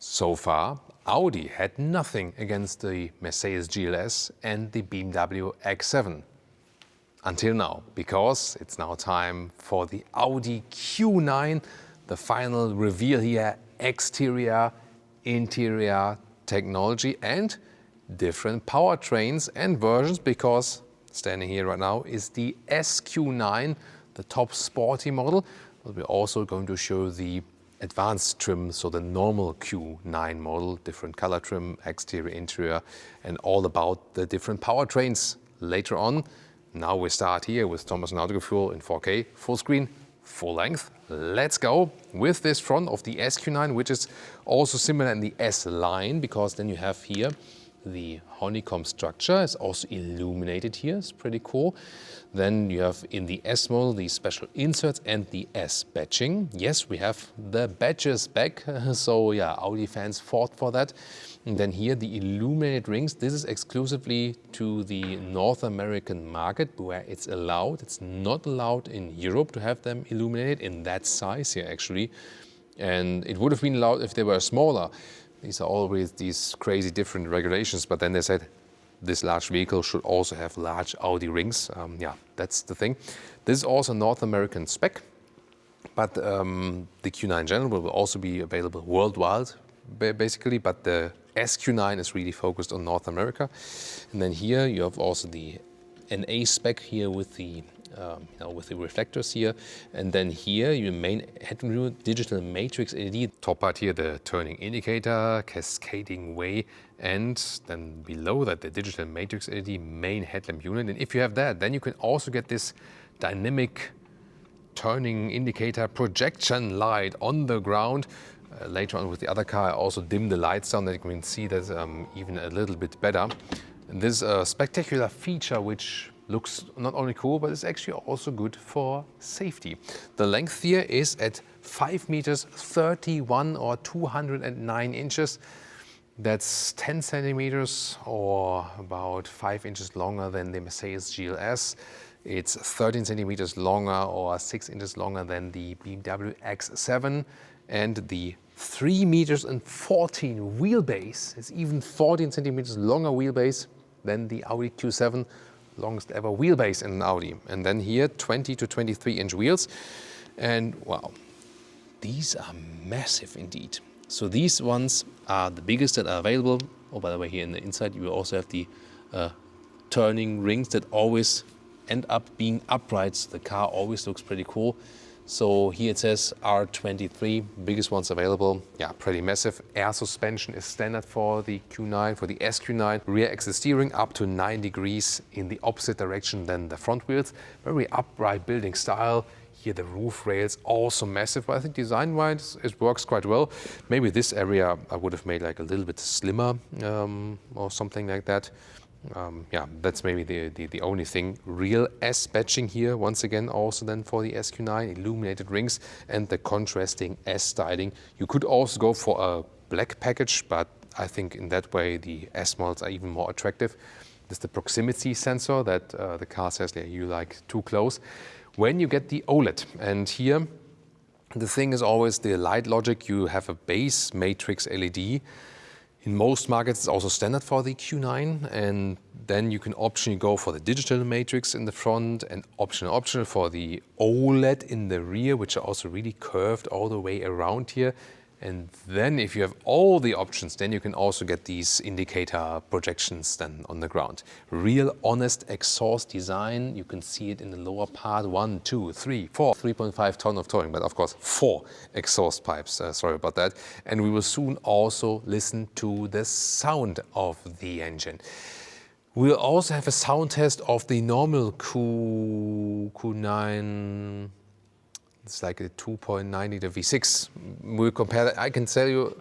So far, Audi had nothing against the Mercedes GLS and the BMW X7. Until now, because it's now time for the Audi Q9, the final reveal here, exterior, interior technology and different powertrains and versions, because standing here right now is the SQ9, the top sporty model. But we're also going to show the advanced trim, so the normal Q9 model, different color trim, exterior, interior, and all about the different powertrains later on. Now we start here with Thomas and Auto Fuel in 4K, full screen, full length. Let's go with this front of the SQ9, which is also similar in the S line, because then you have here the honeycomb structure is also illuminated here. It's pretty cool. Then you have in the S model the special inserts and the S badging. Yes, we have the badges back. So yeah, Audi fans fought for that. And then here the illuminated rings. This is exclusively to the North American market where it's allowed. It's not allowed in Europe to have them illuminated in that size here actually. And it would have been allowed if they were smaller. These are always these crazy different regulations, but then they said this large vehicle should also have large Audi rings. Yeah, that's the thing. This is also North American spec, but the Q9 General will also be available worldwide, basically, but the SQ9 is really focused on North America. And then here you have also the NA spec here with the with the reflectors here, and then here your main headroom digital matrix LED. Top part here the turning indicator, cascading way, and then below that the digital matrix LED main headlamp unit. And if you have that, then you can also get this dynamic turning indicator projection light on the ground. Later on with the other car I also dim the lights down, that you can see that even a little bit better. And this is a spectacular feature which looks not only cool, but it's actually also good for safety. The length here is at 5 meters 31 or 209 inches. That's 10 centimeters or about 5 inches longer than the Mercedes GLS. It's 13 centimeters longer or 6 inches longer than the BMW X7. And the 3 meters and 14 wheelbase is even 14 centimeters longer wheelbase than the Audi Q7. Longest ever wheelbase in an Audi. And then here 20 to 23 inch wheels, and wow, these are massive indeed. So these ones are the biggest that are available. Oh, by the way, here in the inside you also have the turning rings that always end up being upright. So the car always looks pretty cool. So here it says R23, biggest ones available. Yeah, pretty massive. Air suspension is standard for the Q9, for the SQ9. Rear axis steering up to 9 degrees in the opposite direction than the front wheels. Very upright building style. Here the roof rails also massive, but I think design-wise it works quite well. Maybe this area I would have made like a little bit slimmer or something like that. Yeah, that's maybe the only thing. Real S badging here, once again, also then for the SQ9, illuminated rings and the contrasting S styling. You could also go for a black package, but I think in that way the S models are even more attractive. This is the proximity sensor that the car says that you like too close. When you get the OLED, and here the thing is always the light logic, you have a base matrix LED. In most markets, it's also standard for the Q9, and then you can optionally go for the digital matrix in the front and optional for the OLED in the rear, which are also really curved all the way around here. And then if you have all the options, then you can also get these indicator projections then on the ground. Real honest exhaust design. You can see it in the lower part. 1, 2, 3, 4, 3.5 ton of towing, but of course 4 exhaust pipes. Sorry about that. And we will soon also listen to the sound of the engine. We'll also have a sound test of the normal Q9. It's like a 2.9 liter V6. We'll compare that. I can tell you,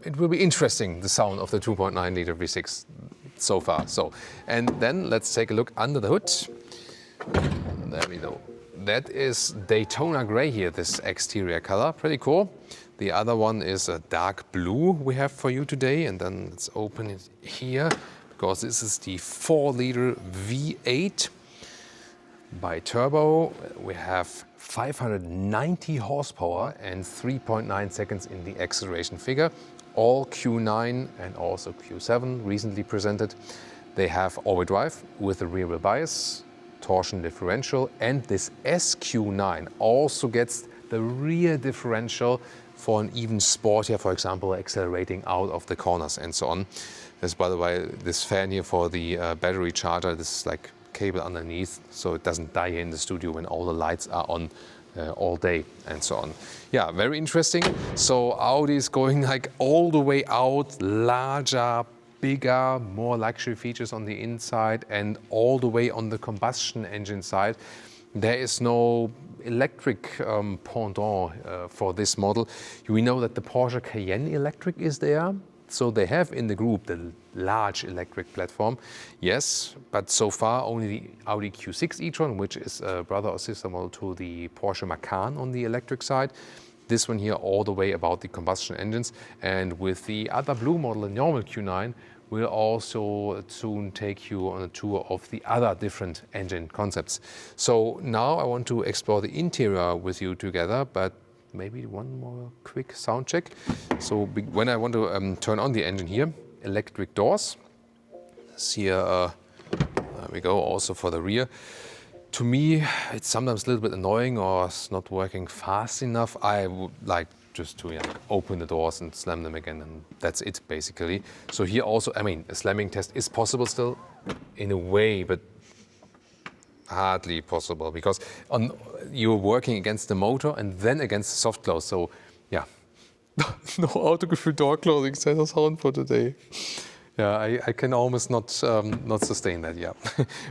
it will be interesting, the sound of the 2.9 liter V6 so far. So, and then let's take a look under the hood. There we go. That is Daytona gray here, this exterior color. Pretty cool. The other one is a dark blue we have for you today. And then let's open it here, because this is the 4 liter V8 bi-turbo. We have 590 horsepower and 3.9 seconds in the acceleration figure. all Q9 and also Q7 recently presented. They have all-wheel drive with a rear-wheel bias, torsion differential, and this SQ9 also gets the rear differential for an even sportier, for example, accelerating out of the corners and so on. There's, by the way, this fan here for the battery charger. This is like cable underneath, so it doesn't die here in the studio when all the lights are on all day and so on. Yeah, very interesting. So Audi is going like all the way out, larger, bigger, more luxury features on the inside, and all the way on the combustion engine side. There is no electric pendant for this model. We know that the Porsche Cayenne electric is there. So they have in the group the large electric platform, yes, but so far only the Audi Q6 e-tron, which is a brother or sister model to the Porsche Macan on the electric side. This one here all the way about the combustion engines. And with the other blue model, the normal Q9, we'll also soon take you on a tour of the other different engine concepts. So now I want to explore the interior with you together, but maybe one more quick sound check. So when I want to turn on the engine here, electric doors. Here, there we go, also for the rear. To me, it's sometimes a little bit annoying or it's not working fast enough. I would like just to open the doors and slam them again, and that's it basically. So here also, I mean, a slamming test is possible still in a way, but hardly possible because you're working against the motor and then against the soft close. So yeah, no autogefühl door closing sound for today. Yeah, I can almost not sustain that. Yeah,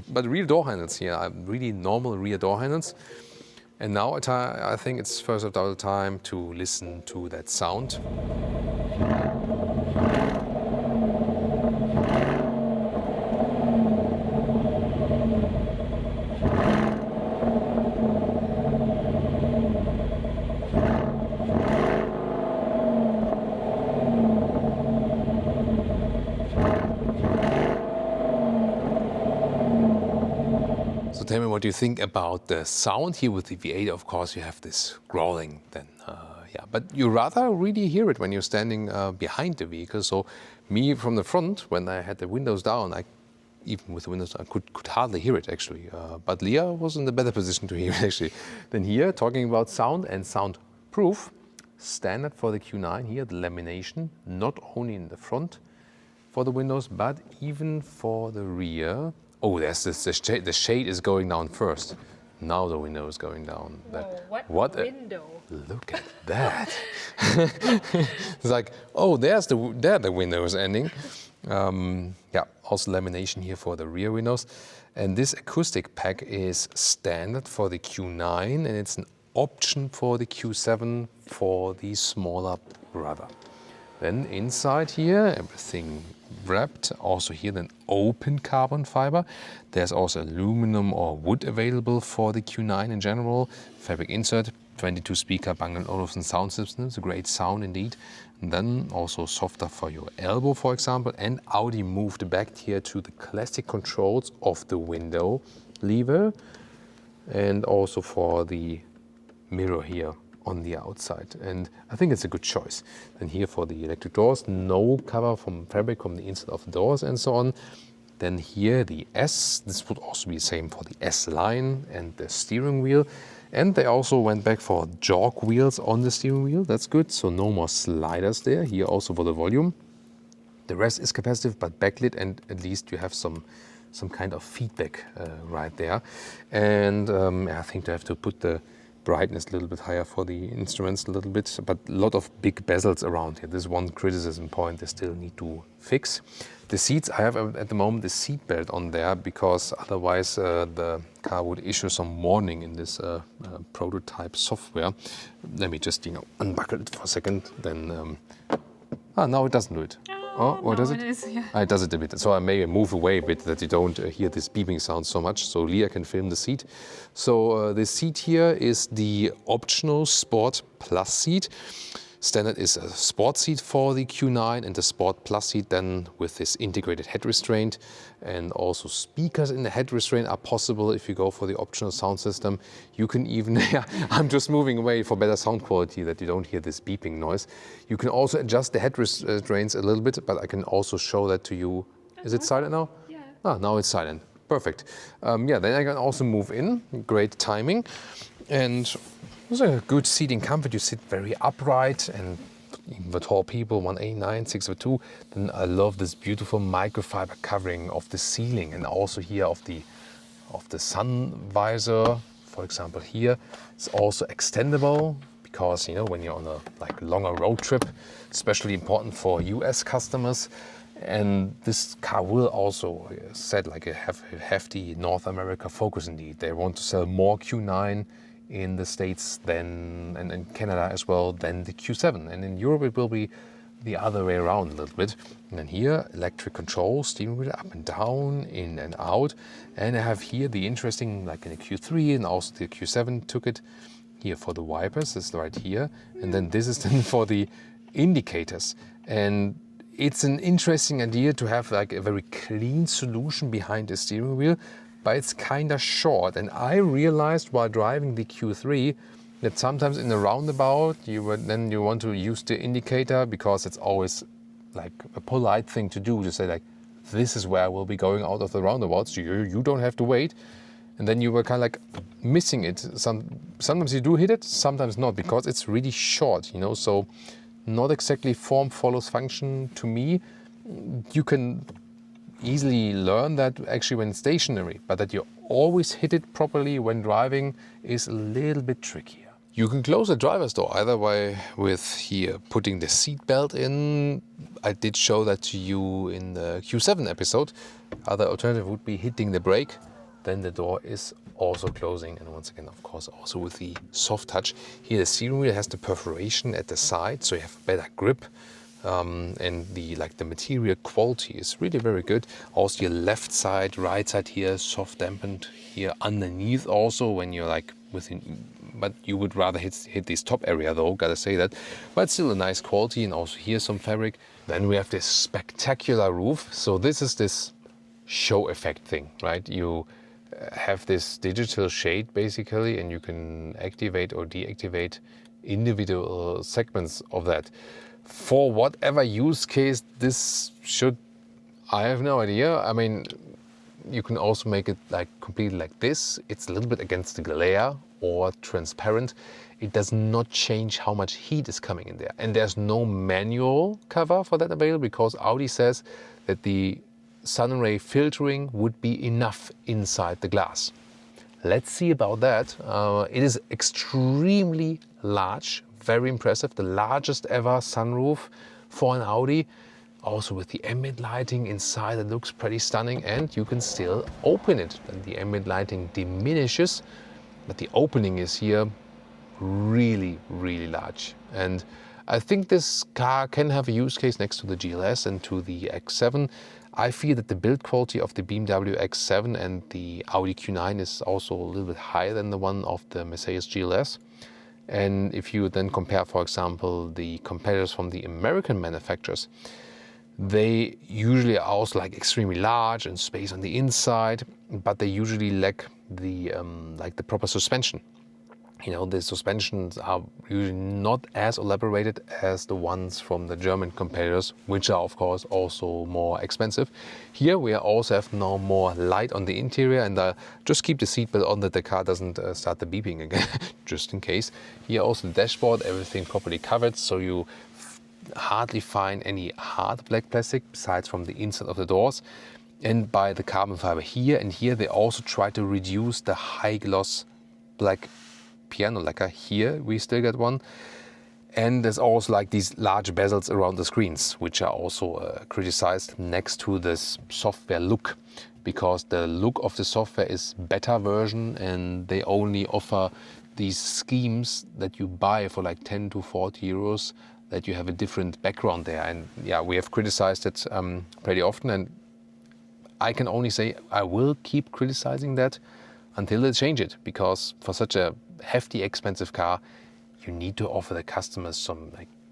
but rear door handles here are really normal rear door handles. And now I think it's first of all time to listen to that sound. Tell me what you think about the sound here with the V8. Of course, you have this growling then, yeah. But you rather really hear it when you're standing behind the vehicle. So me from the front, when I had the windows down, even with the windows down, I could hardly hear it actually. But Leah was in a better position to hear it actually than here. Talking about sound and soundproof, standard for the Q9 here, the lamination, not only in the front for the windows, but even for the rear. Oh, there's this, the shade is going down first. Now the window is going down. Whoa, what a window. Look at that. It's like, oh, there the window is ending. Yeah, also lamination here for the rear windows. And this acoustic pack is standard for the Q9 and it's an option for the Q7 for the smaller brother. Then inside here, everything wrapped. Also here, then open carbon fiber. There's also aluminum or wood available for the Q9 in general. Fabric insert, 22 speaker Bang & Olufsen sound system. It's a great sound indeed. And then also softer for your elbow, for example. And Audi moved back here to the classic controls of the window lever. And also for the mirror here on the outside, and I think it's a good choice. And here for the electric doors, no cover from fabric from the inside of the doors and so on. Then here the S, this would also be the same for the S line and the steering wheel. And they also went back for jog wheels on the steering wheel, that's good. So no more sliders there. Here also for the volume. The rest is capacitive but backlit, and at least you have some kind of feedback right there. And I think they have to put the brightness a little bit higher for the instruments a little bit, but a lot of big bezels around here. This is one criticism point they still need to fix. The seats, I have at the moment the seat belt on there because otherwise the car would issue some warning in this prototype software. Let me just unbuckle it for a second. Then now it doesn't do it. Oh, what does it? It does it a bit. So I may move away a bit that you don't hear this beeping sound so much. So Leah can film the seat. So the seat here is the optional Sport Plus seat. Standard is a sport seat for the Q9 and the Sport Plus seat then with this integrated head restraint, and also speakers in the head restraint are possible if you go for the optional sound system. You can even, I'm just moving away for better sound quality that you don't hear this beeping noise. You can also adjust the head restraints a little bit, but I can also show that to you. Is it silent now? Yeah. Ah, now it's silent. Perfect. Yeah, then I can also move in. Great timing. And it's a good seating comfort. You sit very upright, and even for tall people, 189, 6'2". Then I love this beautiful microfiber covering of the ceiling, and also here of the sun visor. For example, here it's also extendable because when you're on a longer road trip, especially important for US customers. And this car will also set a hefty North America focus indeed. They want to sell more Q9 in the States and in Canada as well than the Q7. And in Europe it will be the other way around a little bit. And then here, electric control, steering wheel up and down, in and out. And I have here the interesting, like in the Q3 and also the Q7 took it here for the wipers, this is right here. And then this is then for the indicators. And it's an interesting idea to have a very clean solution behind the steering wheel, but it's kind of short. And I realized while driving the Q3 that sometimes in the roundabout you want to use the indicator because it's always a polite thing to do, to say this is where I will be going out of the roundabout, so you don't have to wait. And then you were kind of missing it. Sometimes you do hit it, sometimes not, because it's really short, so not exactly form follows function to me. You can easily learn that actually when stationary, but that you always hit it properly when driving is a little bit trickier. You can close the driver's door either way with here putting the seat belt in. I did show that to you in the Q7 episode. Other alternative would be hitting the brake. Then the door is also closing, and once again, of course, also with the soft touch. Here the steering wheel has the perforation at the side, so you have better grip. And the material quality is really very good. Also your left side, right side here, soft dampened here underneath also when you're within, but you would rather hit this top area though, gotta say that. But still a nice quality, and also here some fabric. Then we have this spectacular roof. So this is this show effect thing, right? You have this digital shade basically, and you can activate or deactivate individual segments of that. For whatever use case this should, I have no idea. I mean, you can also make it completely like this. It's a little bit against the glare or transparent. It does not change how much heat is coming in there. And there's no manual cover for that available, because Audi says that the sun ray filtering would be enough inside the glass. Let's see about that. It is extremely large, very impressive, the largest ever sunroof for an Audi. Also with the ambient lighting inside, it looks pretty stunning, and you can still open it. And the ambient lighting diminishes, but the opening is here really, really large. And I think this car can have a use case next to the GLS and to the X7. I feel that the build quality of the BMW X7 and the Audi Q9 is also a little bit higher than the one of the Mercedes GLS. And if you then compare, for example, the competitors from the American manufacturers, they usually are also extremely large and space on the inside, but they usually lack the the proper suspension. The suspensions are usually not as elaborated as the ones from the German competitors, which are of course also more expensive. Here we also have now more light on the interior, and just keep the seatbelt on that the car doesn't start the beeping again, just in case. Here also the dashboard, everything properly covered, so you hardly find any hard black plastic besides from the inside of the doors. And by the carbon fiber here and here, they also try to reduce the high gloss black piano lacquer. Here we still get one, and there's also these large bezels around the screens, which are also criticized next to this software look, because the look of the software is beta version, and they only offer these schemes that you buy for 10 to 40 euros, that you have a different background there. And yeah, we have criticized it pretty often, and I can only say I will keep criticizing that until they change it, because for such a hefty, expensive car, you need to offer the customers some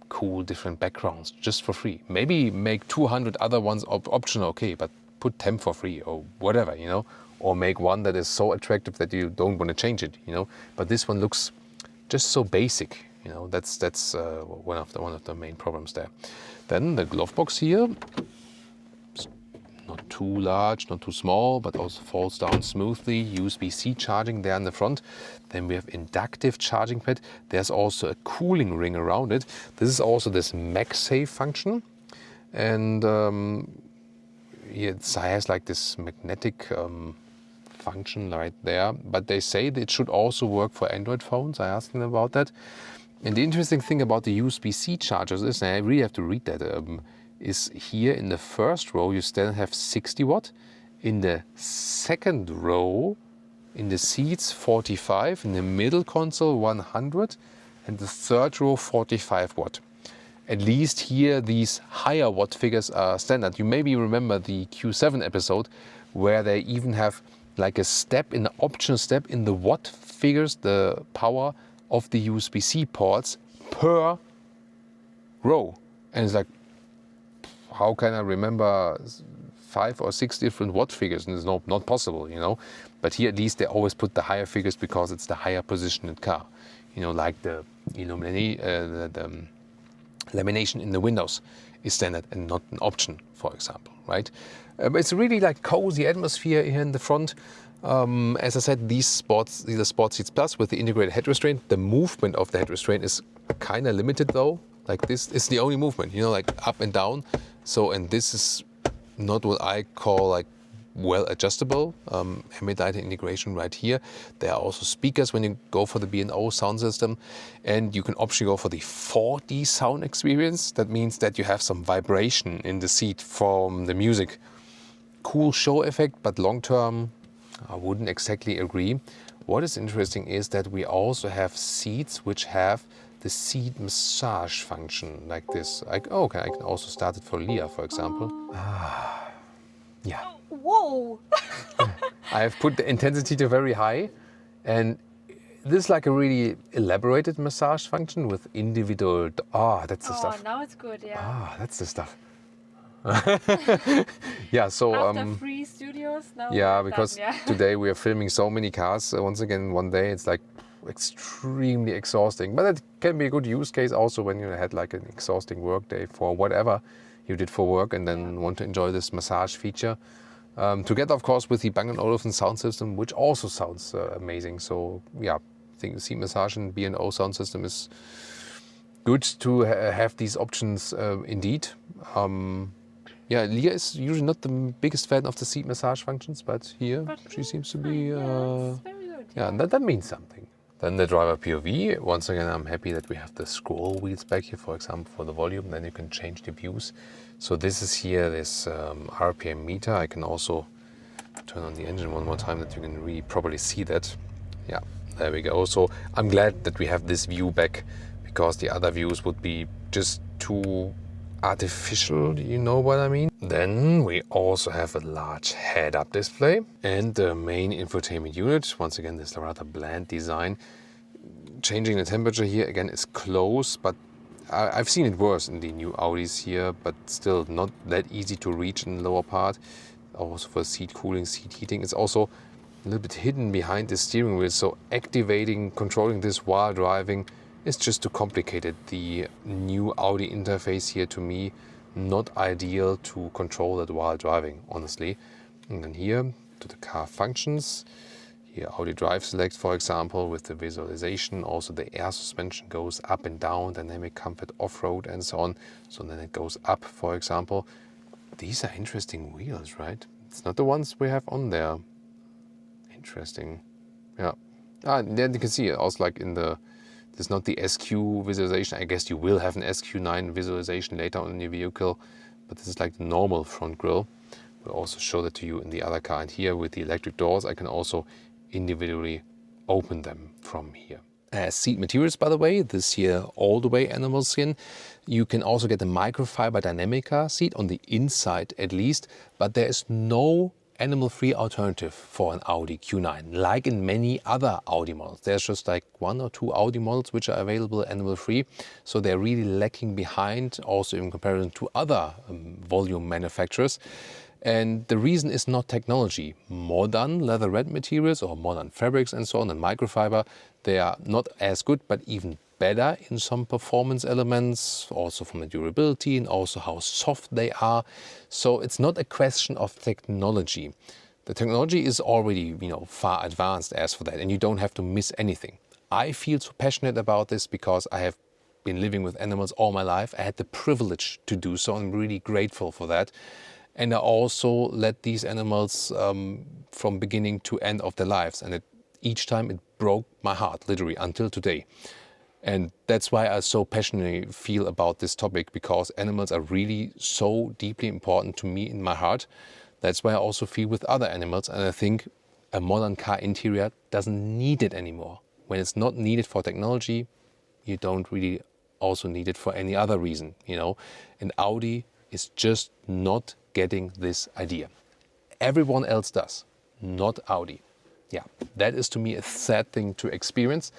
cool different backgrounds just for free. Maybe make 200 other ones optional, okay, but put 10 for free or whatever, you know, or make one that is so attractive that you don't want to change it, you know. But this one looks just so basic, you know. That's one of the main problems there. Then the glove box here, it's not too large, not too small, but also falls down smoothly. USB-C charging there in the front. Then we have inductive charging pad. There's also a cooling ring around it. This is also this MagSafe function, and it has like this magnetic function right there. But they say that it should also work for Android phones. I asked them about that. And the interesting thing about the USB-C chargers is, and I really have to read that, is here in the first row you still have 60 watt. In the second row, in the seats 45, in the middle console 100, and the third row 45 watt. At least here these higher watt figures are standard. You maybe remember the Q7 episode where they even have like a step, in the optional step in the watt figures, the power of the USB-C ports per row. And it's like, how can I remember 5 or 6 different watt figures? And it's not possible, you know. But here at least they always put the higher figures because it's the higher positioned car. You know, like the lamination in the windows is standard and not an option, for example, right? It's really like cozy atmosphere here in the front. As I said, these are Sport Seats Plus with the integrated head restraint. The movement of the head restraint is kind of limited though. Like this is the only movement, you know, like up and down. So, and this is not what I call like well adjustable. Ambient lighting integration right here. There are also speakers when you go for the B&O sound system, and you can optionally go for the 4D sound experience. That means that you have some vibration in the seat from the music. Cool show effect, but long term, I wouldn't exactly agree. What is interesting is that we also have seats which have the seat massage function like this. Like, oh, okay, I can also start it for Leah, for example. Yeah. Whoa! I have put the intensity to very high, and this is like a really elaborated massage function with individual. That's the stuff. Oh, now it's good, yeah. That's the stuff. Yeah, so after 3 studios now. yeah, because done, yeah. today we are filming so many cars once again one day. It's like extremely exhausting, but it can be a good use case also when you had like an exhausting work day for whatever you did for work and then want to enjoy this massage feature. Together, of course, with the Bang & Olufsen sound system, which also sounds amazing. So yeah, I think the seat massage and B&O sound system is good to have these options indeed. Yeah, Leah is usually not the biggest fan of the seat massage functions, but here she seems to be. It's very good. Yeah, that means something. Then the driver POV. Once again, I'm happy that we have the scroll wheels back here, for example, for the volume. Then you can change the views. So this is here, this RPM meter. I can also turn on the engine one more time that you can really properly see that. Yeah, there we go. So I'm glad that we have this view back, because the other views would be just too artificial, you know what I mean? Then we also have a large head-up display and the main infotainment unit. Once again, this rather bland design. Changing the temperature here again is close, but I've seen it worse in the new Audis here, but still not that easy to reach in the lower part. Also for seat cooling, seat heating. It's also a little bit hidden behind the steering wheel, so controlling this while driving is just too complicated. The new Audi interface here, to me, not ideal to control that while driving, honestly. And then here to the car functions. Here Audi Drive Select, for example, with the visualization. Also the air suspension goes up and down, dynamic comfort off-road and so on. So then it goes up, for example. These are interesting wheels, right? It's not the ones we have on there. Interesting. Yeah. And then you can see it also like in the, this is not the SQ visualization. I guess you will have an SQ9 visualization later on in your vehicle, but this is like the normal front grille. We'll also show that to you in the other car. And here with the electric doors, I can also individually open them from here. Seat materials, by the way, this here all the way animal skin. You can also get a microfiber dynamic car seat on the inside at least, but there is no animal-free alternative for an Audi Q9, like in many other Audi models. There's just like 1 or 2 Audi models which are available animal-free, so they're really lacking behind also in comparison to other volume manufacturers. And the reason is not technology. Modern leather-wrapped materials or modern fabrics and so on and microfiber, they are not as good but even better in some performance elements, also from the durability and also how soft they are. So it's not a question of technology. The technology is already, far advanced as for that, and you don't have to miss anything. I feel so passionate about this because I have been living with animals all my life. I had the privilege to do so. I'm really grateful for that. And I also led these animals from beginning to end of their lives. And each time it broke my heart, literally, until today. And that's why I so passionately feel about this topic, because animals are really so deeply important to me in my heart. That's why I also feel with other animals. And I think a modern car interior doesn't need it anymore. When it's not needed for technology, you don't really also need it for any other reason, And Audi is just not getting this idea. Everyone else does, not Audi. Yeah, that is to me a sad thing to experience.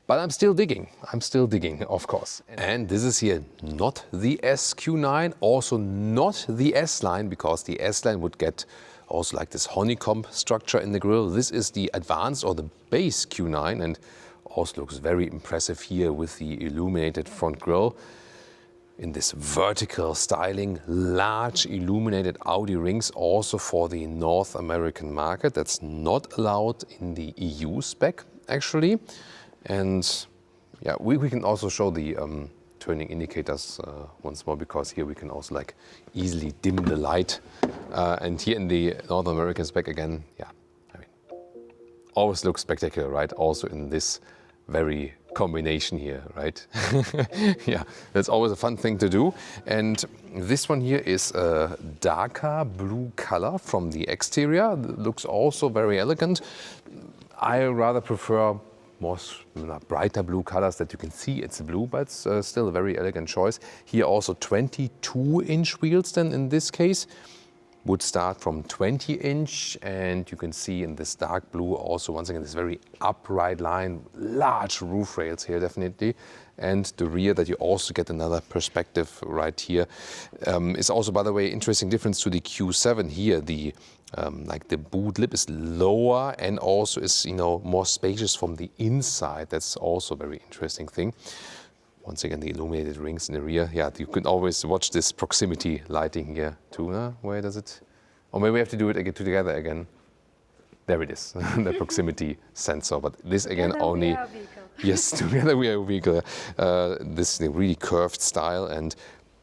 But I'm still digging, of course. And this is here not the SQ9, also not the S-Line, because the S-Line would get also like this honeycomb structure in the grille. This is the advanced or the base Q9, and also looks very impressive here with the illuminated front grille. In this vertical styling, large illuminated Audi rings also for the North American market. That's not allowed in the EU spec, actually. And yeah, we can also show the turning indicators once more, because here we can also like easily dim the light. And here in the North American spec again, yeah, I mean, always looks spectacular, right? Also in this very combination here, right? Yeah, that's always a fun thing to do. And this one here is a darker blue color from the exterior. Looks also very elegant. I rather prefer more brighter blue colors that you can see it's blue, but it's still a very elegant choice. Here also 22-inch wheels then in this case. Would start from 20-inch, and you can see in this dark blue also once again this very upright line, large roof rails here definitely, and the rear that you also get another perspective right here. Is also, by the way, interesting difference to the Q7 here. The like the boot lip is lower and also is more spacious from the inside. That's also a very interesting thing. Once again, the illuminated rings in the rear. Yeah, you can always watch this proximity lighting here too. Where does it? Or maybe we have to do it again together again. There it is, the proximity sensor. But this again Together only. we are a vehicle. Yes, together we are a vehicle. This is the really curved style, and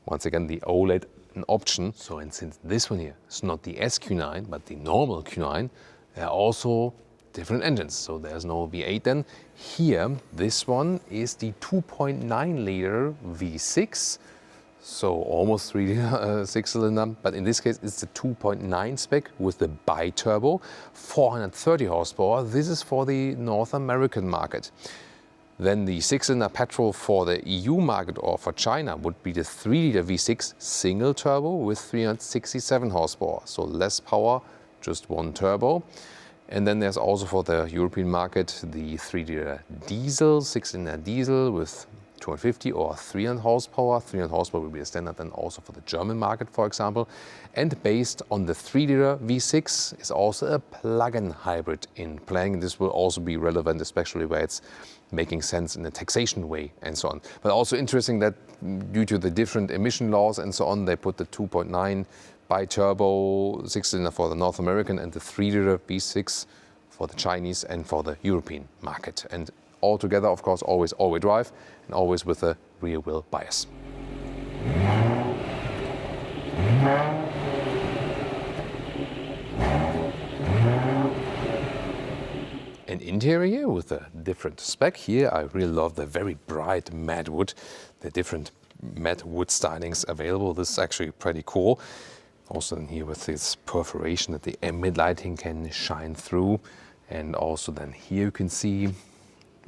once again the OLED an option. So, and since this one here is not the SQ9 but the normal Q9, there are also different engines. So there's no V8 then. Here, this one is the 2.9 liter V6. So almost 3 liter 6-cylinder, but in this case it's the 2.9 spec with the bi-turbo, 430 horsepower. This is for the North American market. Then the 6-cylinder petrol for the EU market or for China would be the 3 liter V6 single turbo with 367 horsepower. So less power, just one turbo. And then there's also for the European market the 3 liter diesel, 6-cylinder diesel with 250 or 300 horsepower. 300 horsepower will be a standard then also for the German market, for example. And based on the 3 liter V6 is also a plug-in hybrid in planning. This will also be relevant, especially where it's making sense in a taxation way and so on. But also interesting that due to the different emission laws and so on, they put the 2.9 bi-turbo 6-cylinder for the North American and the 3 liter V6 for the Chinese and for the European market. And all together, of course, always all-wheel drive and always with a rear-wheel bias. An interior with a different spec. Here I really love the very bright matte wood, the different matte wood stylings available. This is actually pretty cool. Also in here with this perforation that the ambient lighting can shine through. And also then here you can see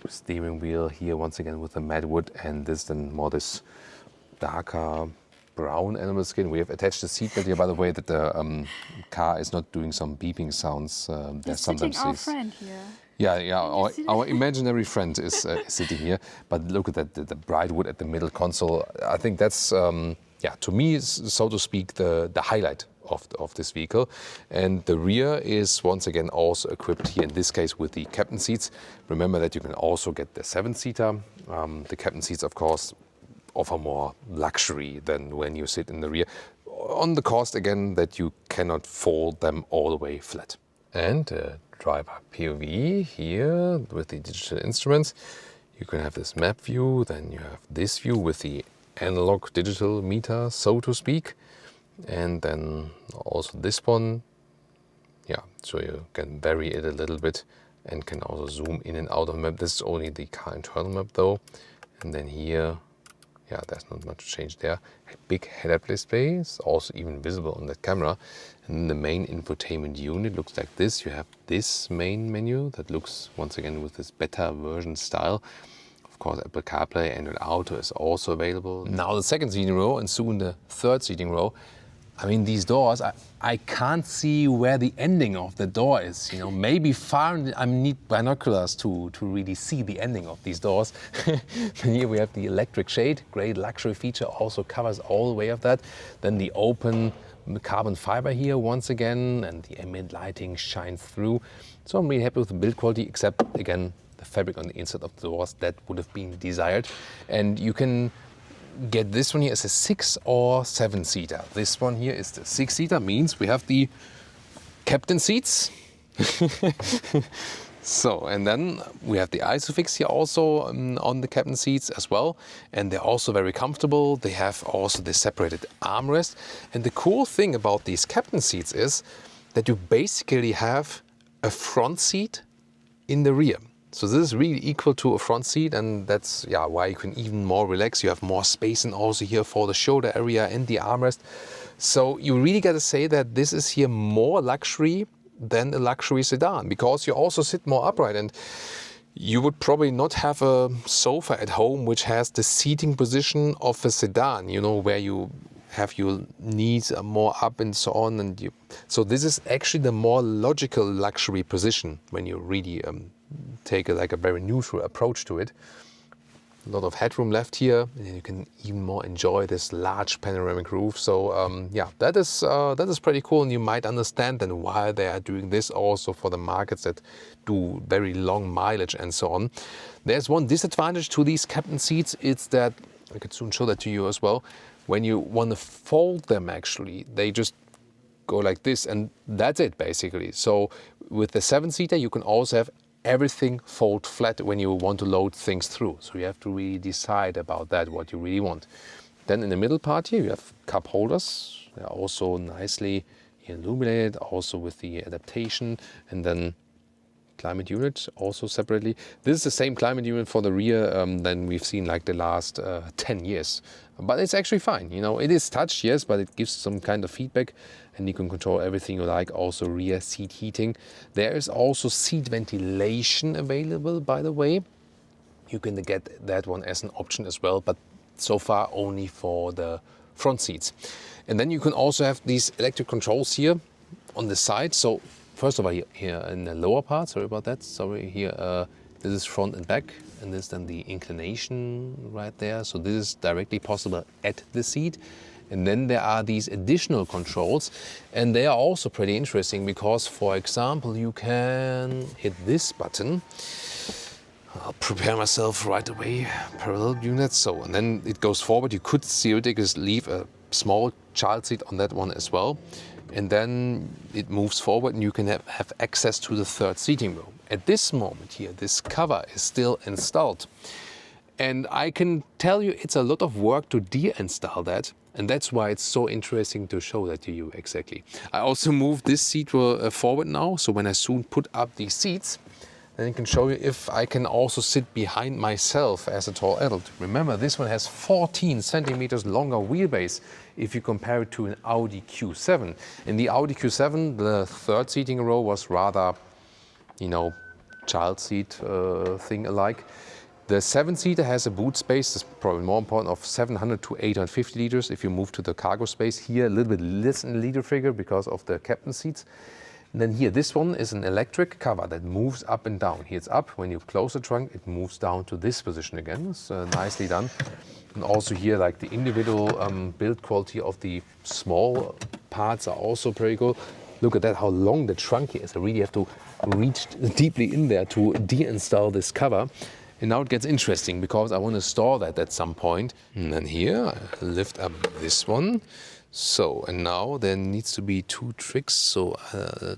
the steering wheel here once again with the matte wood, and this then more this darker brown animal skin. We have attached the seatbelt here, by the way, that the car is not doing some beeping sounds. There's sometimes our these. friend here. Yeah, see our imaginary friend is sitting here. But look at that, the bright wood at the middle console. I think that's, to me, so to speak, the highlight of this vehicle. And the rear is once again also equipped here, in this case, with the captain seats. Remember that you can also get the 7-seater. The captain seats, of course, offer more luxury than when you sit in the rear. On the cost, again, that you cannot fold them all the way flat. And driver POV here with the digital instruments. You can have this map view, then you have this view with the analog digital meter, so to speak. And then also this one, so you can vary it a little bit and can also zoom in and out of the map. This is only the car internal map though. And then here, there's not much change there. A big head-up display is also even visible on that camera. And the main infotainment unit looks like this. You have this main menu that looks, once again, with this beta version style. Of course, Apple CarPlay, Android Auto is also available. Now the second seating row and soon the third seating row. I mean, these doors, I can't see where the ending of the door is. You know, maybe far, I need binoculars to really see the ending of these doors. And here we have the electric shade, great luxury feature, also covers all the way of that. Then the open carbon fiber here once again, and the ambient lighting shines through. So I'm really happy with the build quality, except again, the fabric on the inside of the doors, that would have been desired. And you can get this one here as a 6 or 7-seater. This one here is the 6-seater, means we have the captain seats. So, and then we have the Isofix here also on the captain seats as well. And they're also very comfortable. They have also the separated armrest. And the cool thing about these captain seats is that you basically have a front seat in the rear. So this is really equal to a front seat, and that's why you can even more relax. You have more space and also here for the shoulder area and the armrest. So you really got to say that this is here more luxury than a luxury sedan, because you also sit more upright, and you would probably not have a sofa at home which has the seating position of a sedan, you know, where you have your knees more up and so on. And so this is actually the more logical luxury position when you really take a very neutral approach to it. A lot of headroom left here, and you can even more enjoy this large panoramic roof. So that is pretty cool, and you might understand then why they are doing this also for the markets that do very long mileage and so on. There's one disadvantage to these captain seats. It's that, I could soon show that to you as well, when you want to fold them, actually, they just go like this, and that's it basically. So with the 7-seater, you can also have everything fold flat when you want to load things through. So you have to really decide about that, what you really want. Then in the middle part here, you have cup holders. They're also nicely illuminated, also with the adaptation, and then climate unit also separately. This is the same climate unit for the rear than we've seen like the last 10 years. But it's actually fine. You know, it is touch, yes, but it gives some kind of feedback, and you can control everything you like. Also rear seat heating. There is also seat ventilation available, by the way. You can get that one as an option as well, but so far only for the front seats. And then you can also have these electric controls here on the side. So first of all, here in the lower part, sorry about that, here, this is front and back, and this is then the inclination right there. So this is directly possible at the seat. And then there are these additional controls, and they are also pretty interesting because, for example, you can hit this button. I'll prepare myself right away, parallel units. So, and then it goes forward. You could theoretically leave a small child seat on that one as well. And then it moves forward, and you can have access to the third seating row. At this moment here, this cover is still installed. And I can tell you it's a lot of work to de-install that. And that's why it's so interesting to show that to you exactly. I also moved this seat forward now. So when I soon put up these seats, then I can show you if I can also sit behind myself as a tall adult. Remember, this one has 14 centimeters longer wheelbase if you compare it to an Audi Q7. In the Audi Q7, the third seating row was rather, you know, child seat thing alike. The 7-seater has a boot space, that's probably more important, of 700 to 850 liters. If you move to the cargo space, here a little bit less in liter figure because of the captain seats. And then here, this one is an electric cover that moves up and down. Here it's up. When you close the trunk, it moves down to this position again. It's nicely done. And also here, like the individual build quality of the small parts are also very good. Look at that, how long the trunk is. I really have to reach deeply in there to deinstall this cover. And now it gets interesting because I want to store that at some point. And then here, I lift up this one. So, and now there needs to be 2 tricks. So,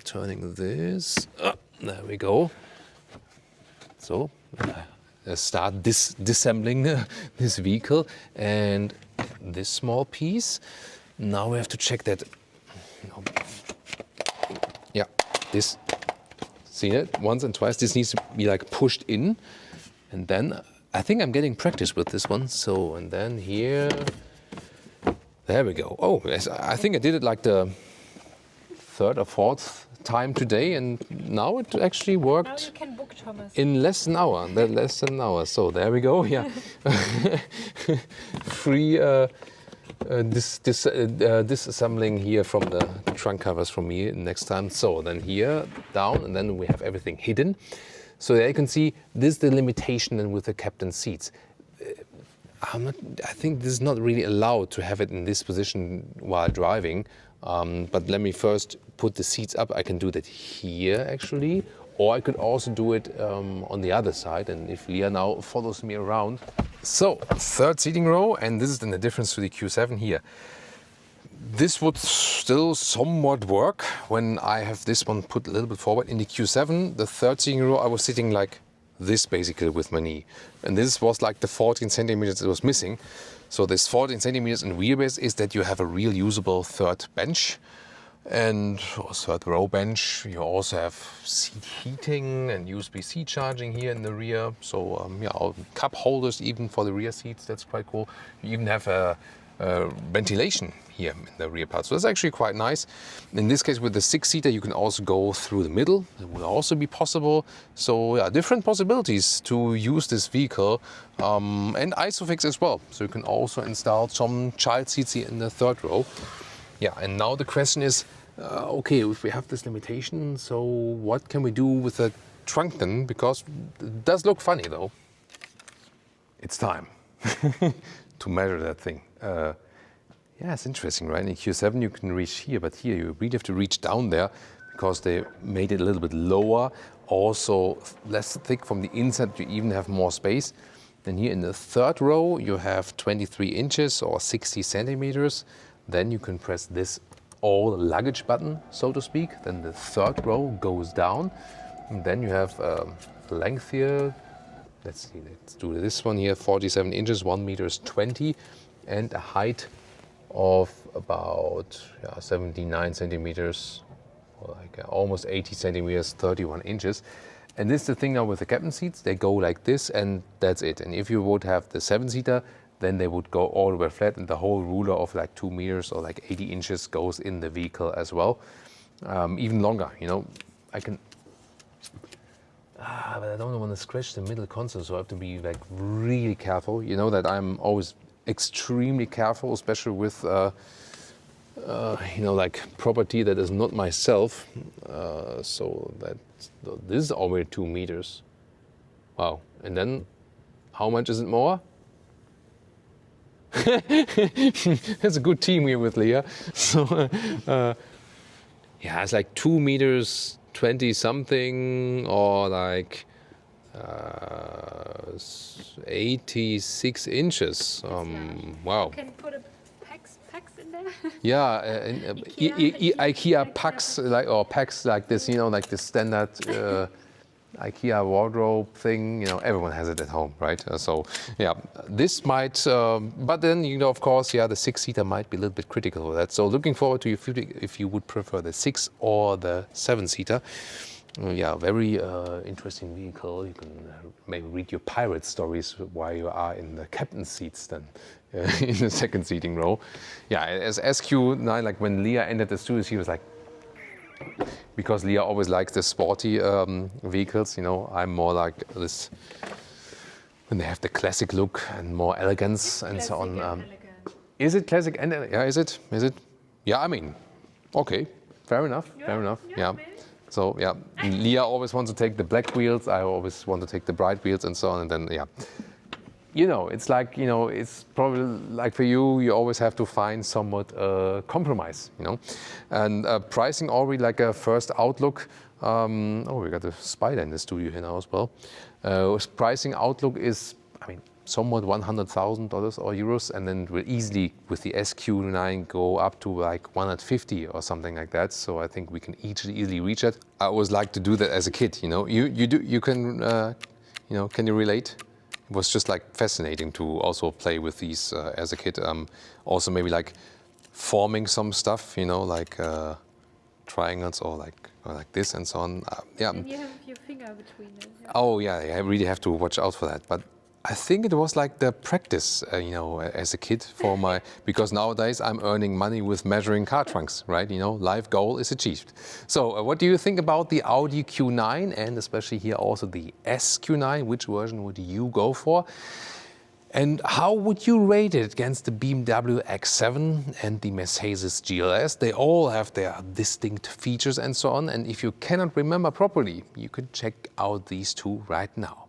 turning this, there we go. So, start disassembling this vehicle. And this small piece, now we have to check that. Yeah, this, see it once and twice. This needs to be like pushed in. And then I think I'm getting practice with this one. So, and then here, there we go. Oh, yes, I think I did it like the 3rd or 4th time today. And now it actually worked. Now you can book, Thomas. In less than an hour. Less than an hour. So there we go. Yeah. Free disassembling here from the trunk covers from me next time. So then here, down, and then we have everything hidden. So there you can see this is the limitation and with the captain seats. I think this is not really allowed to have it in this position while driving. But let me first put the seats up. I can do that here actually, or I could also do it on the other side. And if Leah now follows me around. So 3rd seating row, and this is then the difference to the Q7 here. This would still somewhat work when I have this one put a little bit forward. In the Q7, the 3rd seating row, I was sitting like this basically with my knee. And this was like the 14 centimeters it was missing. So this 14 centimeters in wheelbase is that you have a real usable 3rd bench and a 3rd row bench. You also have seat heating and USB-C charging here in the rear. So yeah, cup holders even for the rear seats, that's quite cool. You even have a ventilation here in the rear part. So that's actually quite nice. In this case, with the 6-seater, you can also go through the middle. It will also be possible. So yeah, different possibilities to use this vehicle and ISOFIX as well. So you can also install some child seats here in the 3rd row. Yeah, and now the question is, okay, if we have this limitation, so what can we do with the trunk then? Because it does look funny though. It's time to measure that thing. Yeah, it's interesting, right? In Q7 you can reach here, but here you really have to reach down there because they made it a little bit lower, also less thick from the inside. You even have more space. Then here in the 3rd row you have 23 inches or 60 centimeters. Then you can press this all luggage button, so to speak. Then the 3rd row goes down. And then you have length here. Let's see, let's do this one here, 47 inches, 1 meter is 20, and a height of about 79 centimeters, or like almost 80 centimeters, 31 inches. And this is the thing now with the captain seats, they go like this and that's it. And if you would have the 7-seater, then they would go all the way flat and the whole ruler of like 2 meters or like 80 inches goes in the vehicle as well. Even longer, you know, I can, but I don't want to scratch the middle console, so I have to be like really careful. You know that I'm always extremely careful, especially with you know, like property that is not myself. So that this is already 2 meters. Wow! And then, how much is it more? It's a good team here with Leah. So yeah, it's like 2 meters. 20 something or like 86 inches. Wow. You can put a PAX in there. Yeah, IKEA PAX like or PAX like this, you know, like the standard IKEA wardrobe thing. You know, everyone has it at home, right? So yeah, this might. But then you know, of course, yeah, the 6-seater might be a little bit critical of that. So looking forward to if you would prefer the 6 or the 7-seater. Yeah, very interesting vehicle. You can maybe read your pirate stories while you are in the captain's seats then in the 2nd seating row. Yeah, as SQ9, like when Leah entered the studio, she was like, because Leah always likes the sporty vehicles, you know, I'm more like this when they have the classic look and more elegance and so on. Elegant. Is it classic and yeah? Is it? Is it? Yeah. I mean, okay, fair enough. Fair enough. Yeah. Maybe. So yeah, Leah always wants to take the black wheels. I always want to take the bright wheels and so on. And then yeah, you know, it's like, you know, it's probably like for you, you always have to find somewhat compromise, you know. And pricing already like a first outlook. Oh, we got a spider in the studio here now as well. Pricing outlook is, I mean, somewhat $100,000 or euros, and then it will easily with the SQ9 go up to like 150 or something like that. So I think we can easily reach it. I always like to do that as a kid, you know. You can, you know, can you relate? It was just like fascinating to also play with these as a kid. Also maybe like forming some stuff, you know, like triangles or like this and so on. Yeah. And you have your finger between them. Yeah. Oh yeah, I really have to watch out for that. But I think it was like the practice, you know, as a kid for my, because nowadays I'm earning money with measuring car trunks, right? You know, life goal is achieved. So what do you think about the Audi Q9 and especially here also the SQ9? Which version would you go for? And how would you rate it against the BMW X7 and the Mercedes GLS? They all have their distinct features and so on. And if you cannot remember properly, you can check out these two right now.